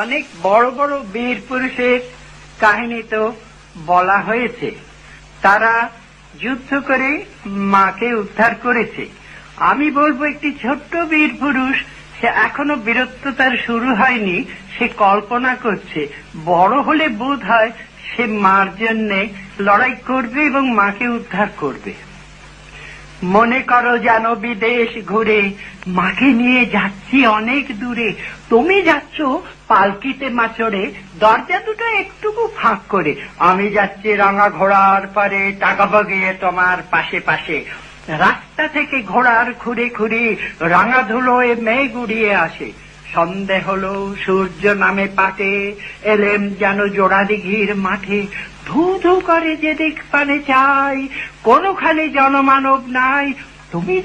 অনেক বড় বড় বীর পুরুষের কাহিনী তো বলা হয়েছে, তারা যুদ্ধ করে মাকে উদ্ধার করেছে। আমি বলবো একটি ছোট্ট বীর পুরুষ, সে এখনো বীরত্ব তার শুরু হয়নি, সে কল্পনা করছে বড় হলে বোধ হয় সে মার জন্যে লড়াই করবে এবং মাকে উদ্ধার করবে। মনে করো যেন বিদেশ ঘুরে মাকে নিয়ে যাচ্ছি অনেক দূরে, তুমি যাচ্ছ পালকিতে মা চড়ে, দরজা দুটো একটুকু ফাঁক করে, আমি যাচ্ছি রাঙা ঘোড়ার পারে, টাকা বাগিয়ে তোমার পাশে পাশে। রাস্তা থেকে ঘোড়ার খুঁড়ে খুঁড়ে রাঙা ধুলোয় মেঘ উড়িয়ে আসে। সন্ধে হলো, সূর্য নামে পাটে, এলেম যেন জোড়া দিঘির মাঠে। ধু ধু করে যে দিক পানে চাই, কোনোখানে জনমানব নাই, তুমি